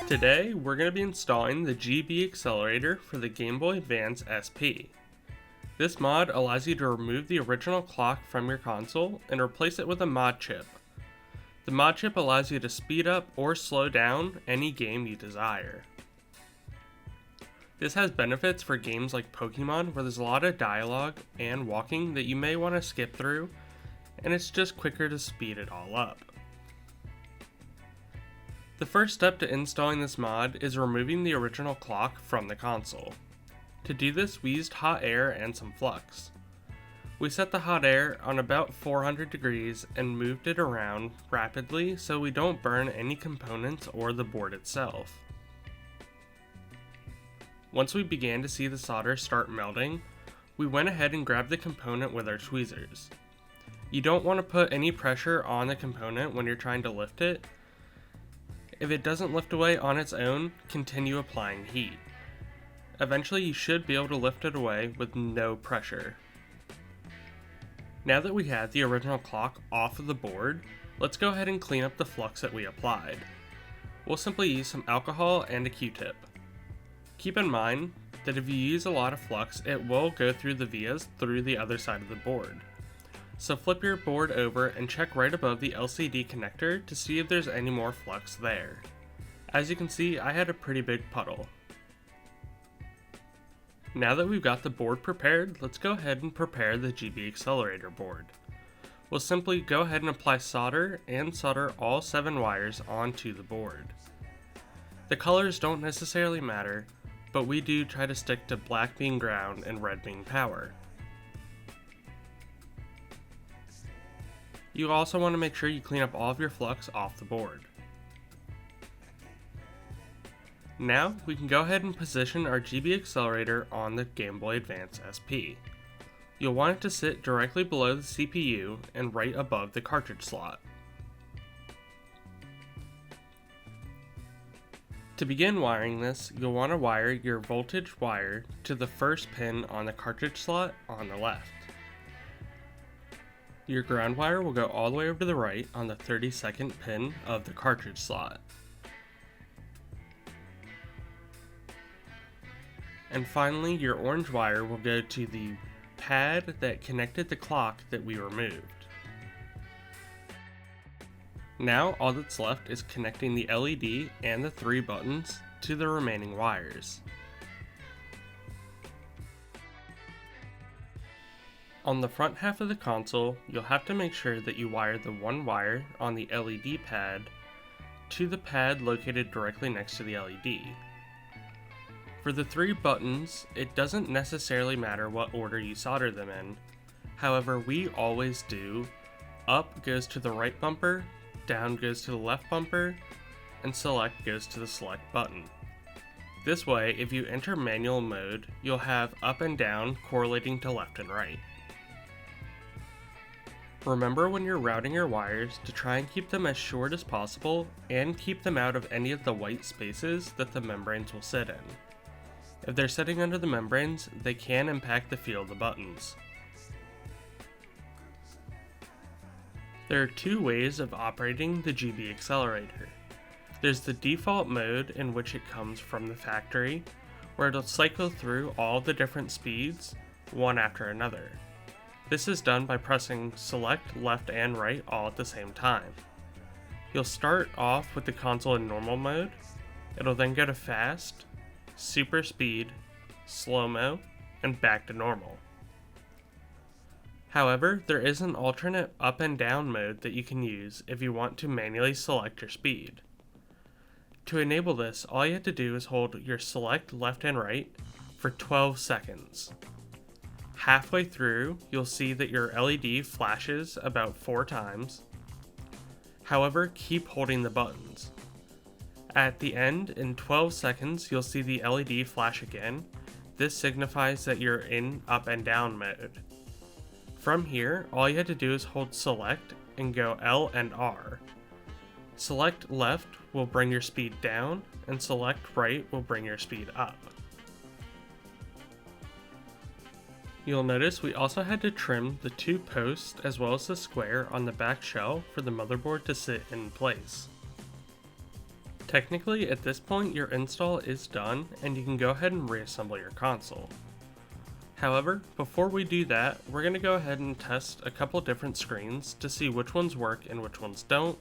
Today, we're going to be installing the GBAccelerator for the Gameboy Advance SP. This mod allows you to remove the original clock from your console and replace it with a mod chip. The mod chip allows you to speed up or slow down any game you desire. This has benefits for games like Pokemon, where there's a lot of dialogue and walking that you may want to skip through, and it's just quicker to speed it all up. The first step to installing this mod is removing the original clock from the console. To do this, we used hot air and some flux. We set the hot air on about 400 degrees and moved it around rapidly so we don't burn any components or the board itself. Once we began to see the solder start melting, we went ahead and grabbed the component with our tweezers. You don't want to put any pressure on the component when you're trying to lift it. If it doesn't lift away on its own, continue applying heat. Eventually you should be able to lift it away with no pressure. Now that we have the original clock off of the board, let's go ahead and clean up the flux that we applied. We'll simply use some alcohol and a Q-tip. Keep in mind that if you use a lot of flux, it will go through the vias through the other side of the board. So flip your board over and check right above the LCD connector to see if there's any more flux there. As you can see, I had a pretty big puddle. Now that we've got the board prepared, let's go ahead and prepare the GBAccelerator board. We'll simply go ahead and apply solder and solder all 7 wires onto the board. The colors don't necessarily matter, but we do try to stick to black being ground and red being power. You also want to make sure you clean up all of your flux off the board. Now we can go ahead and position our GBAccelerator on the Gameboy Advance SP. You'll want it to sit directly below the CPU and right above the cartridge slot. To begin wiring this, you'll want to wire your voltage wire to the first pin on the cartridge slot on the left. Your ground wire will go all the way over to the right on the 32nd pin of the cartridge slot. And finally, your orange wire will go to the pad that connected the clock that we removed. Now all that's left is connecting the LED and the 3 buttons to the remaining wires. On the front half of the console, you'll have to make sure that you wire the 1 wire on the LED pad to the pad located directly next to the LED. For the 3 buttons, it doesn't necessarily matter what order you solder them in. However, we always do up goes to the right bumper, down goes to the left bumper, and select goes to the select button. This way, if you enter manual mode, you'll have up and down correlating to left and right. Remember when you're routing your wires to try and keep them as short as possible and keep them out of any of the white spaces that the membranes will sit in. If they're sitting under the membranes, they can impact the feel of the buttons. There are 2 ways of operating the GBAccelerator. There's the default mode in which it comes from the factory, where it'll cycle through all the different speeds, one after another. This is done by pressing select left and right all at the same time. You'll start off with the console in normal mode, it'll then go to fast, super speed, slow-mo, and back to normal. However, there is an alternate up and down mode that you can use if you want to manually select your speed. To enable this, all you have to do is hold your select left and right for 12 seconds. Halfway through, you'll see that your LED flashes about 4 times. However, keep holding the buttons. At the end, in 12 seconds, you'll see the LED flash again. This signifies that you're in up and down mode. From here, all you have to do is hold select and go L and R. Select left will bring your speed down, and select right will bring your speed up. You'll notice we also had to trim the 2 posts as well as the square on the back shell for the motherboard to sit in place. Technically, at this point, your install is done and you can go ahead and reassemble your console. However, before we do that, we're going to go ahead and test a couple different screens to see which ones work and which ones don't,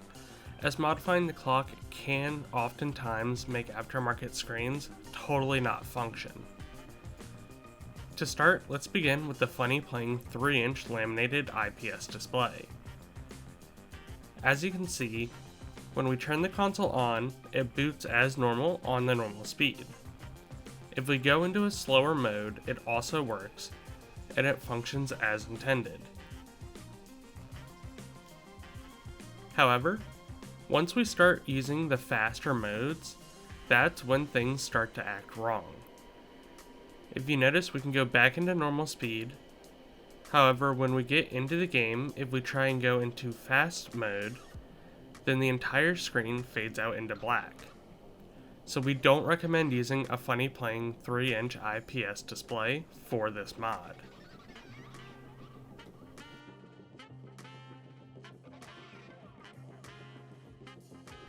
as modifying the clock can oftentimes make aftermarket screens totally not function. To start, let's begin with the funny playing 3-inch laminated IPS display. As you can see, when we turn the console on, it boots as normal on the normal speed. If we go into a slower mode, it also works, and it functions as intended. However, once we start using the faster modes, that's when things start to act wrong. If you notice, we can go back into normal speed. However, when we get into the game, if we try and go into fast mode, then the entire screen fades out into black. So we don't recommend using a funny playing 3-inch IPS display for this mod.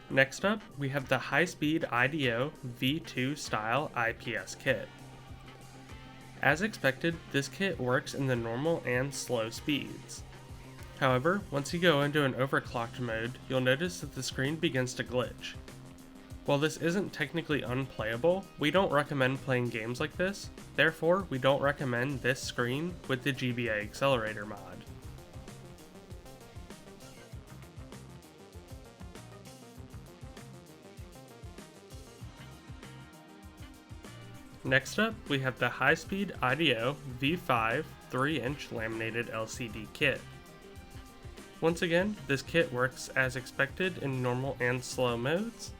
Next up, we have the high-speed IDO V2 style IPS kit. As expected, this kit works in the normal and slow speeds. However, once you go into an overclocked mode, you'll notice that the screen begins to glitch. While this isn't technically unplayable, we don't recommend playing games like this, therefore we don't recommend this screen with the GBAccelerator mod. Next up, we have the high-speed IDO V5 3-inch laminated LCD kit. Once again, this kit works as expected in normal and slow modes.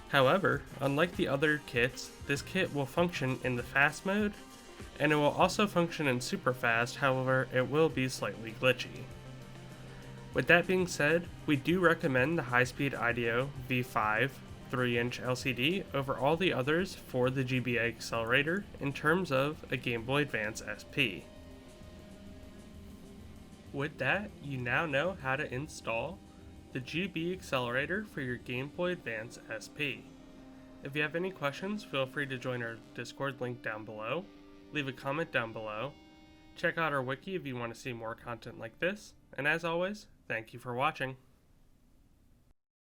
However, unlike the other kits, this kit will function in the fast mode, and it will also function in super fast, however, it will be slightly glitchy. With that being said, we do recommend the high-speed IDO V5 3-inch LCD over all the others for the GBAccelerator in terms of a Gameboy Advance SP. With that, you now know how to install the GBAccelerator for your Gameboy Advance SP. If you have any questions, feel free to join our Discord link down below, leave a comment down below, check out our wiki if you want to see more content like this, and as always, thank you for watching.